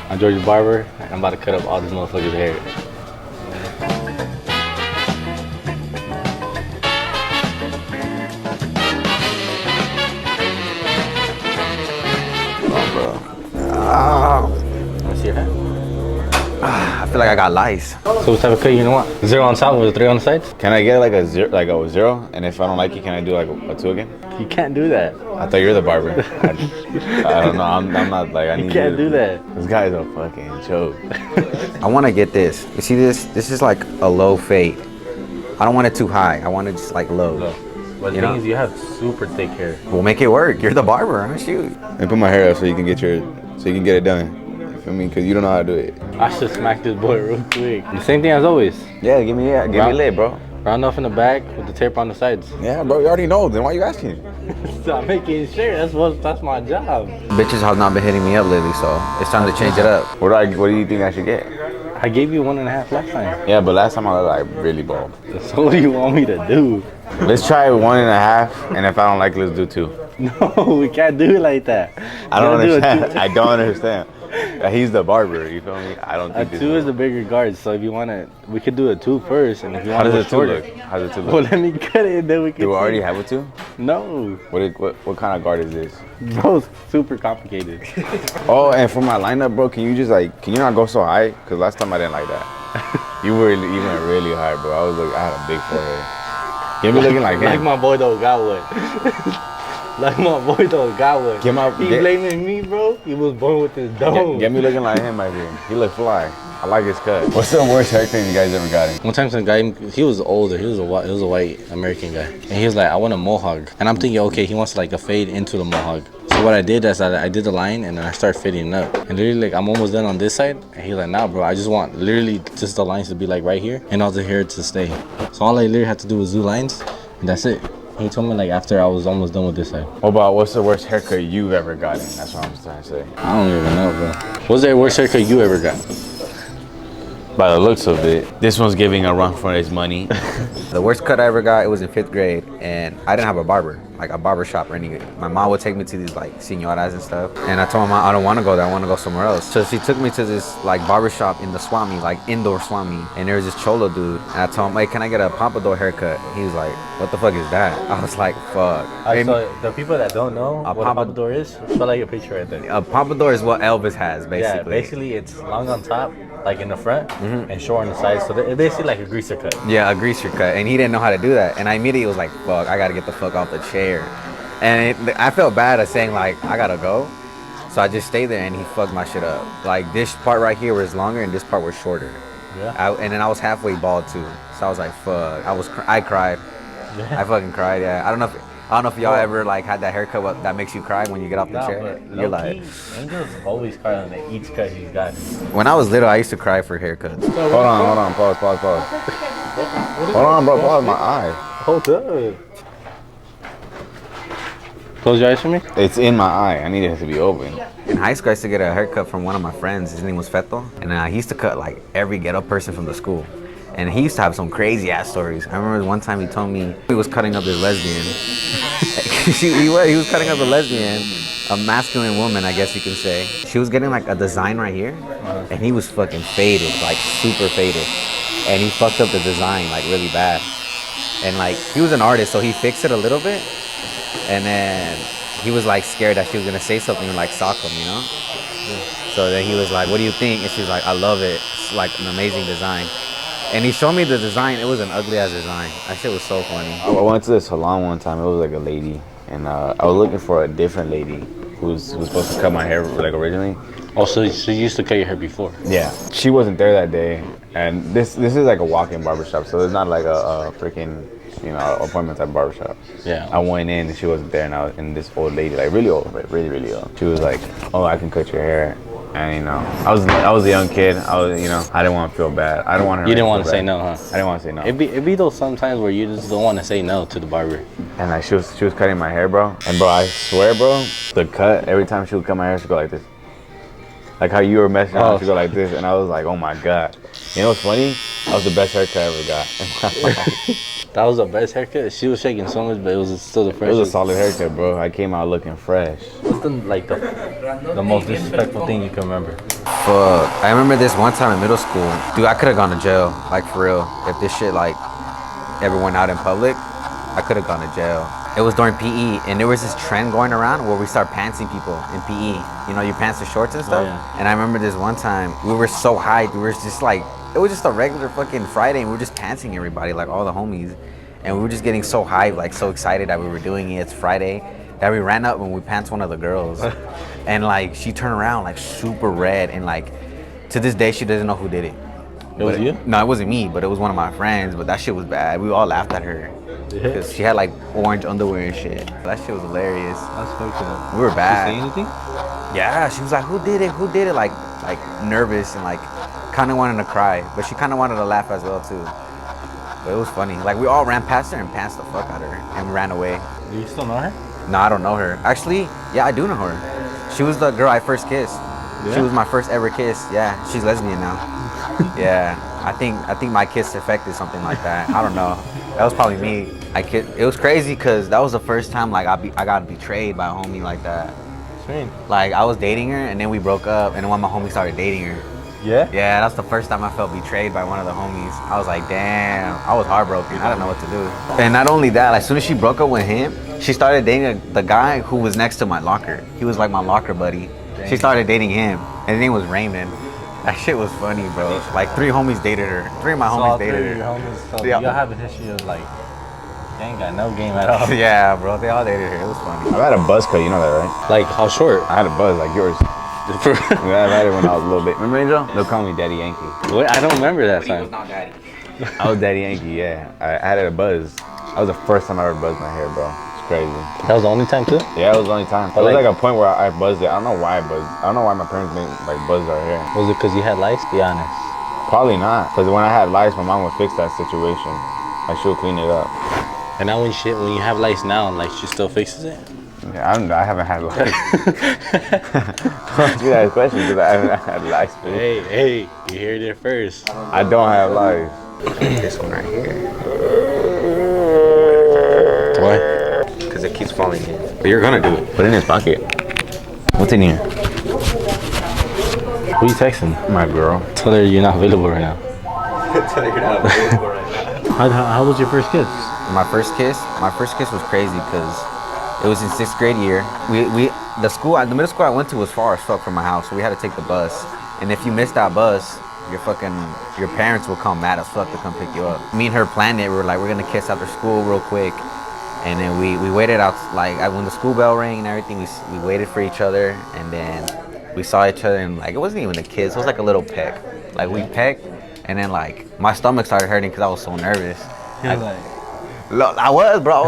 I'm George's barber, and I'm about to cut up all this motherfucker's hair. Wanna see your hair? I feel like I got lice. So what type of cut you want? 0 on top with 3 on the sides? Can I get like a zero? And if I don't like it, can I do like a 2 again? You can't do that. I thought you're the barber. I don't know. I'm not like I need. You can't do that. This guy's a fucking joke. I want to get this. You see this? This is like a low fade. I don't want it too high. I want it just like low. But the thing is, you have super thick hair. We'll make it work. You're the barber, huh? Shoot. And put my hair up so you can get it done. You feel me? Because you don't know how to do it. I should smack this boy real quick. The same thing as always. Yeah, give me lit, bro. Round off in the back with the tape on the sides. Yeah, bro. You already know. Then why you asking? Stop making sure. That's my job. Bitches have not been hitting me up lately, so it's time to change it up. What do you think I should get? I gave you 1.5 last time. Yeah, but last time I was like really bald. So what do you want me to do? Let's try 1.5, and if I don't like it, let's do 2. No, we can't do it like that. I don't understand. I don't understand. He's the barber, you feel me? I don't think A 2 is the bigger guard, so if you want to, we could do a 2 first, and if you want to shorter. How does it 2 look? Well, let me cut it, and then we can. Do we already have a 2? No. What kind of guard is this? Bro, it's super complicated. Oh, and for my lineup, bro, can you not go so high? Because last time I didn't like that. You went really high, bro. I had a big forehead. You be looking like him. Like my boy though got one. Like my boy though got one. He blaming me, bro. He was born with this dome. Get me looking like him right here. He look fly. I like his cut. What's the worst haircut you guys ever got him? One time some guy, he was older. He was a white American guy, and he was like, I want a mohawk. And I'm thinking, okay, he wants like a fade into the mohawk. So what I did is I did the line, and then I started fading it up. And literally, like, I'm almost done on this side. And he's like, nah, bro, I just want literally just the lines to be like right here, and all the hair to stay. So all I literally had to do was do lines, and that's it. He told me like after I was almost done with this side. What's the worst haircut you've ever gotten? That's what I'm trying to say. I don't even know, bro. What's the worst haircut you ever got? By the looks of it, this one's giving a run for his money. The worst cut I ever got, it was in 5th grade, and I didn't have a barber, like a barber shop or anything. My mom would take me to these like senoras and stuff, and I told my mom I don't want to go there, I want to go somewhere else. So she took me to this like barber shop in the swap meet, like indoor swap meet, and there was this cholo dude, and I told him, hey, can I get a pompadour haircut? He was like, what the fuck is that? I was like, fuck. So the people that don't know what a pompadour is, show like a picture right there. A pompadour is what Elvis has, basically. Yeah, basically it's long on top, like in the front, and short on the sides. So it's basically like a greaser cut. Yeah, a greaser cut, and he didn't know how to do that. And I immediately was like, fuck, I gotta get the fuck off the chair. And I felt bad at saying like, I gotta go. So I just stayed there and he fucked my shit up. Like this part right here was longer and this part was shorter. Yeah. And then I was halfway bald too. So I was like, fuck. I cried. Yeah. I fucking cried, yeah. I don't know if y'all ever like had that haircut that makes you cry when you get off the chair. You're like, Angel's always crying on each cut he's got. When I was little, I used to cry for haircuts. Hold on, pause. Hold on, bro, pause my eye. Hold up. Close your eyes for me. It's in my eye. I need it to be open. In high school, I used to get a haircut from one of my friends. His name was Feto, and he used to cut like every ghetto person from the school. And he used to have some crazy ass stories. I remember one time he told me he was cutting up this lesbian. he was cutting up a lesbian, a masculine woman, I guess you can say. She was getting like a design right here, and he was fucking faded, like super faded. And he fucked up the design like really bad. And like he was an artist, so he fixed it a little bit. And then he was like scared that she was gonna say something and like sock him, you know? So then he was like, what do you think? And she was like, I love it. It's like an amazing design. And he showed me the design. It was an ugly ass design. That shit was so funny. I went to the salon one time. It was like a lady, and I was looking for a different lady who was supposed to cut my hair like originally. Oh, so you used to cut your hair before? Yeah. She wasn't there that day, and this is like a walk-in barbershop, so it's not like a freaking appointment type barbershop. Yeah. I went in and she wasn't there, and this old lady, like really old, like really old. She was like, "Oh, I can cut your hair." And I was a young kid. I didn't want to feel bad. I don't want her. You didn't want to say no, huh? I didn't want to say no. It'd be those sometimes where you just don't want to say no to the barber. And like she was cutting my hair, bro. And bro, I swear, bro, the cut every time she would cut my hair, she'd go like this. Like how you were messing around, she'd go like this, and I was like, oh my god. You know what's funny? That was the best haircut I ever got in my life. That was the best haircut. She was shaking so much, but it was still the It freshest. was a solid haircut, bro. I came out looking fresh. What's the most disrespectful thing you can remember? Fuck. I remember this one time in middle school. Dude, I could have gone to jail. Like, for real. If this shit, like, ever went out in public, I could have gone to jail. It was during PE, and there was this trend going around where we start pantsing people in PE. You know, you pants the shorts and stuff. Oh, yeah. And I remember this one time, we were so hyped. We were just like, it was just a regular fucking Friday, and we were just pantsing everybody, like all the homies. And we were just getting so hyped, like so excited that we were doing it. It's Friday, that we ran up and we pants one of the girls. And like, she turned around like super red, and like, to this day, she doesn't know who did it. It was you? No, it wasn't me, but it was one of my friends. But that shit was bad. We all laughed at her. Because she had like orange underwear and shit. That shit was hilarious. That's fucked up. We were bad. Did she say anything? Yeah, she was like, who did it? Who did it? Like nervous and like kind of wanted to cry. But she kind of wanted to laugh as well too. But it was funny. Like, we all ran past her and pantsed the fuck out of her and ran away. Do you still know her? No, I don't know her. Actually, yeah, I do know her. She was the girl I first kissed. Yeah? She was my first ever kiss. Yeah, she's lesbian now. Yeah, I think my kiss affected something like that. I don't know. That was probably me. It was crazy because that was the first time like I got betrayed by a homie like that. Sweet. Like, I was dating her and then we broke up, and then when my homie started dating her. Yeah? Yeah, that's the first time I felt betrayed by one of the homies. I was like, damn, I was heartbroken. I didn't know what to do. And not only that, as soon as she broke up with him, she started dating the guy who was next to my locker. He was like my locker buddy. Dang. She started dating him, and his name was Raymond. That shit was funny, bro. Like, 3 homies dated her. 3 of my homies dated her. Your homies, so Yeah. y'all have a history of like, they ain't got no game at all. Yeah, bro, they all dated her. It was funny. I've had a buzz cut, you know that, right? Like, how short? I had a buzz like yours. Yeah, I've had it when I was a little bit. Remember, Angel? They'll call me Daddy Yankee. What? I don't remember that He was time. not daddy. I was Daddy Yankee, yeah. I had a buzz. That was the first time I ever buzzed my hair, bro. It's crazy. That was the only time too? Yeah, it was the only time. But It was like- like a point where I buzzed it. I don't know why I buzzed. I don't know why my parents made like buzz our hair. Was it because you had lice? Be honest. Probably not. Because when I had lice, my mom would fix that situation. Like, she'll clean it up. And now when you have lice now, like, she still fixes it? Yeah, I haven't had lice. Ask me that question because I haven't had lice. Bro. Hey, you heard it first. I don't have lice. This one right here. Why? Because it keeps falling in. But you're gonna do it. Put it in his pocket. What's in here? Who you texting? My girl. Tell her you're not available right now. Tell her you're not available right now. How was your first kiss? My first kiss was crazy because it was in 6th grade year. The middle school I went to was far as fuck from my house, so we had to take the bus. And if you missed that bus, your parents will come mad as fuck to come pick you up. Me and her planned it. We were like, we're gonna kiss after school real quick. And then we waited out, like, when the school bell rang and everything, we waited for each other, and then we saw each other, and like, it wasn't even a kiss, it was like a little peck. Like, we pecked, and then like my stomach started hurting because I was so nervous. I was, bro.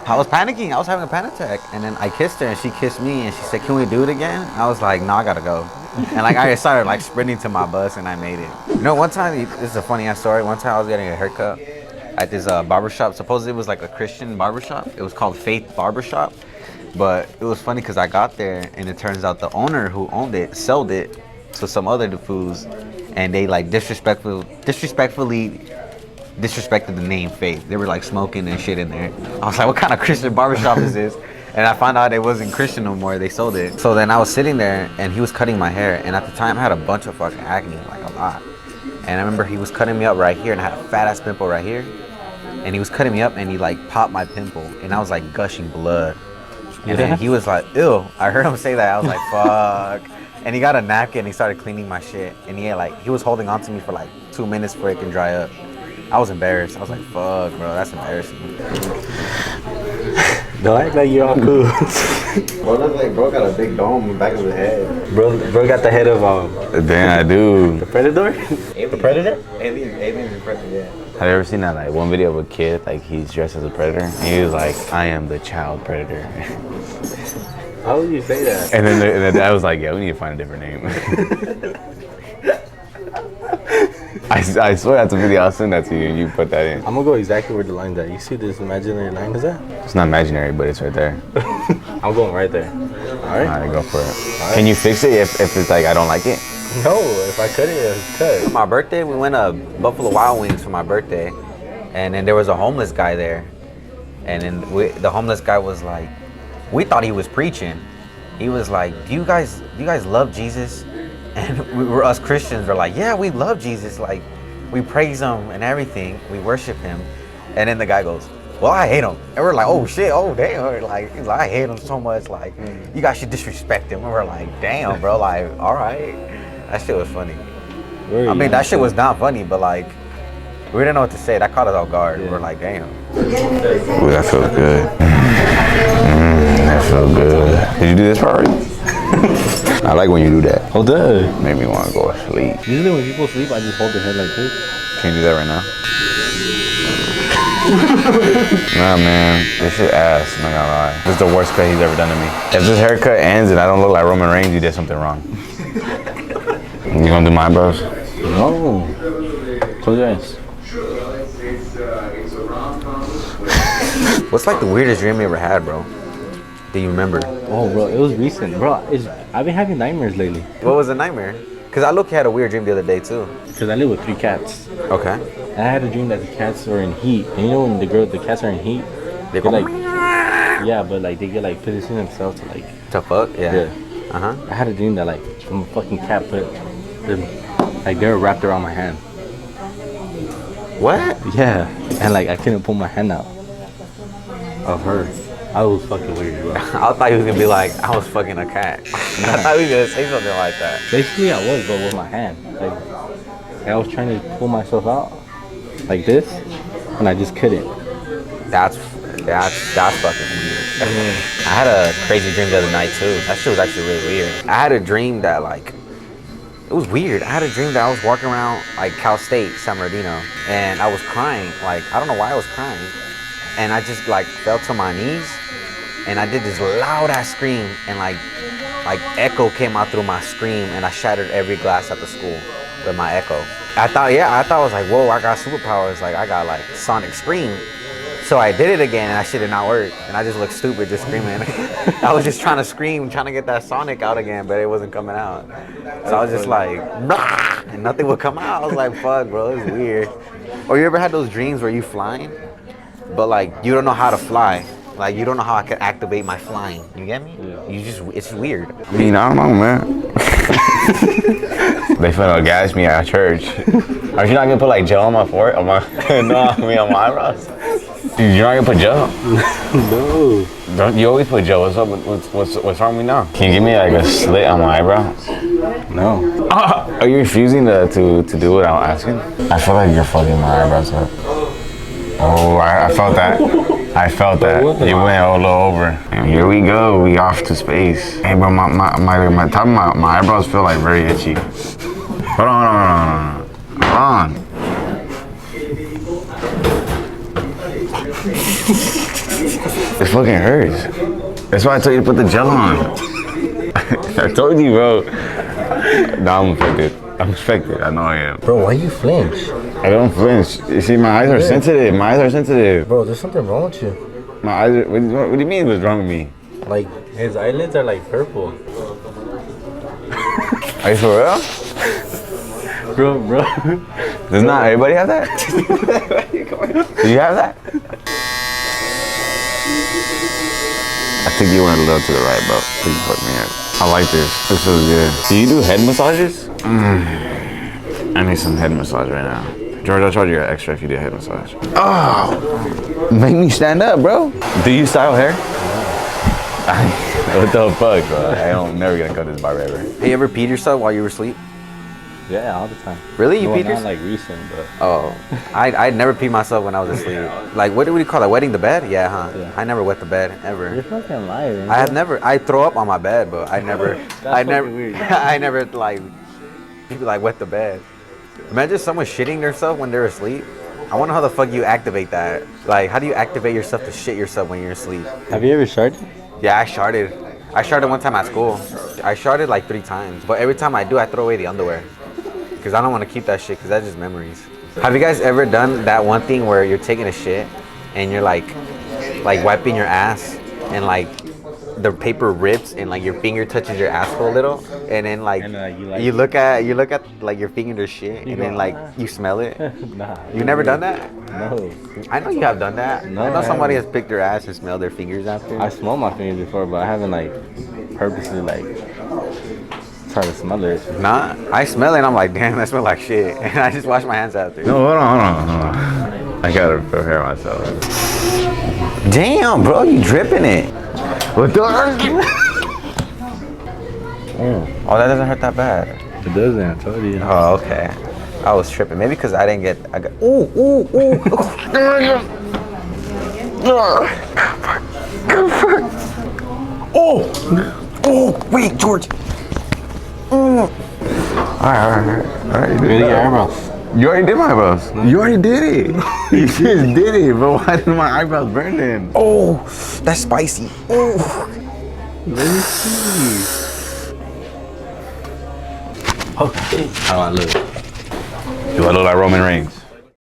I was panicking. I was having a panic attack. And then I kissed her, and she kissed me, and she said, "Can we do it again?" I was like, "No, I gotta go." And like, I started like sprinting to my bus, and I made it. You know, one time, this is a funny ass story. One time I was getting a haircut at this barbershop. Supposedly it was like a Christian barbershop. It was called Faith Barbershop. But it was funny because I got there, and it turns out the owner who owned it sold it to some other fools, and they like disrespectfully disrespected the name Faith. They were like smoking and shit in there. I was like, what kind of Christian barbershop is this? And I found out it wasn't Christian no more. They sold it. So then I was sitting there, and he was cutting my hair, and at the time I had a bunch of fucking acne, like a lot. And I remember he was cutting me up right here, and I had a fat ass pimple right here. And he was cutting me up, and he like popped my pimple, and I was like gushing blood. And then he was like, ew. I heard him say that. I was like, fuck. And he got a napkin, and he started cleaning my shit. And he was holding on to me for like 2 minutes before it can dry up. I was embarrassed. I was like, fuck, bro, that's embarrassing. Don't act like you're all cool. Bro, look like bro got a big dome in the back of his head. Bro got the head of Damn, I do. the Predator? The Predator? Aliens and Predator, yeah. Have you ever seen that like one video of a kid like he's dressed as a predator and he was like, I am the child predator. How would you say that? And then the dad was like, yeah, we need to find a different name. I swear that's a video. I'll send that to you and you put that in. I'm gonna go exactly where the line's at. You see this imaginary line is at? It's not imaginary, but it's right there. I'm going right there. Alright? Alright, go for it. Can you fix it if it's like I don't like it? No, if I cut it, it's cut. For my birthday, we went to Buffalo Wild Wings for my birthday. and then there was a homeless guy there, and then the homeless guy was like, we thought he was preaching. He was like, do you guys love Jesus? And us Christians were like, yeah, we love Jesus. Like, we praise him and everything. We worship him. And then the guy goes, well, I hate him. And we're like, oh shit, oh damn. Like, he's like, I hate him so much. Like, you guys should disrespect him. And we're like, damn, bro. Like, all right. That shit was funny. I mean, that shit was not funny, but like, we didn't know what to say. That caught us off guard. Yeah. We're like, damn. Ooh, that feels good. That feels good. Did you do this part already? I like when you do that. Hold up. Made me want to go to sleep. Usually when people sleep, I just hold their head like this. Can't do that right now. Nah, man, this shit ass. I'm not gonna lie. This is the worst cut he's ever done to me. If this haircut ends and I don't look like Roman Reigns, you did something wrong. You gonna do my eyebrows? No. Close your eyes. What's like the weirdest dream you ever had, bro? Do you remember? Oh, bro, it was recent, bro. I've been having nightmares lately. What was the nightmare? Cause I look had a weird dream the other day too. Cause I live with 3 cats. Okay. And I had a dream that the cats are in heat. And you know when the cats are in heat, They get like, yeah, but like they get like position themselves to like. To fuck? Yeah. I had a dream that like some fucking cat put them, like they were wrapped around my hand. What? Yeah. And like I couldn't pull my hand out of her. I was fucking weird, bro. I thought he was gonna be like, I was fucking a cat. I thought he was gonna say something like that. Basically, I was, but with my hand. Like I was trying to pull myself out like this, and I just couldn't. That's fucking weird. I had a crazy dream the other night too. That shit was actually really weird. I had a dream that like, it was weird. I had a dream that I was walking around like Cal State, San Bernardino, and I was crying. Like, I don't know why I was crying. And I just like fell to my knees and I did this loud ass scream and like echo came out through my scream and I shattered every glass at the school with my echo. I thought I was like, whoa, I got superpowers. Like I got like sonic scream. So I did it again and that shit did not work. And I just looked stupid just screaming. I was just trying to scream, trying to get that sonic out again, but it wasn't coming out. So I was just like, nah, and nothing would come out. I was like, fuck, bro, it's weird. Or you ever had those dreams where you flying, but like you don't know how to fly? Like you don't know how I can activate my flying. You get me? Yeah. It's weird. I mean, I don't know, man. They finna gas me at church. Are you not gonna put like gel on my forehead? On my on my eyebrows? Dude, you're not gonna put gel? No. Don't you always put gel? What's up? What's wrong with me now? Can you give me like a slit on my eyebrow? No. Are you refusing to do what I'm asking? I feel like you're fucking my eyebrows up. Oh, I felt that. I felt that. You went a little over. And here we go. We off to space. Hey, bro, my top of my eyebrows feel like very itchy. Hold on. It fucking hurts. That's why I told you to put the gel on. I told you, bro. No, I'm affected. I know I am. Bro, why you flinch? I don't flinch. You see, my eyes are sensitive. Bro, there's something wrong with you. My eyes are, what do you mean what's wrong with me? Like, his eyelids are like purple. Are you for real? Bro. Does not everybody have that? Do you have that? I think you went a little to the right, bro. Please fuck me up. I like this. This feels good. Do you do head massages? I need some head massage right now. George, I'll charge you extra if you do a head massage. Oh, make me stand up, bro. Do you style hair? What the fuck, bro? I'm never gonna cut this barber ever. Hey, you ever peed yourself while you were asleep? Yeah, all the time. Really? You well, peed not yourself? like recent, but. Oh, I'd never peed myself when I was asleep. Like, what do we call it? Wetting the bed? Yeah, huh? Yeah. I never wet the bed, ever. You're fucking lying. I have never, I throw up on my bed, but I never, weird. I never like, people like wet the bed. Imagine someone shitting themselves when they're asleep. I wonder how the fuck you activate that. Like, how do you activate yourself to shit yourself when you're asleep? Have you ever sharted? Yeah, I sharted. I sharted one time at school. I sharted like 3 times, but every time I do, I throw away the underwear. Because I don't want to keep that shit, because that's just memories. Have you guys ever done that one thing where you're taking a shit and you're like wiping your ass and like the paper rips and like your finger touches your asshole a little and then like, you look at like your finger to shit, and then like you smell it. Nah. You never done that? No. I know you have done that. No, I know I somebody haven't. has picked their ass and smelled their fingers after. I smelled my fingers before, but I haven't like purposely like tried to smell it. Nah, I smell it and I'm like, damn, that smells like shit. And I just wash my hands after. No, hold on. I gotta prepare myself. Damn, bro, you dripping it. What the? Oh, that doesn't hurt that bad. It doesn't, I told you. Oh, okay. I was tripping. Maybe because I got. Ooh. Oh, wait, George. All right. Really, your eyebrows. You already did my eyebrows. You already did it. You just did it, but why did my eyebrows burn then? Oh, that's spicy. Oh. Let me see. Okay. How do I look? Do I look like Roman Reigns?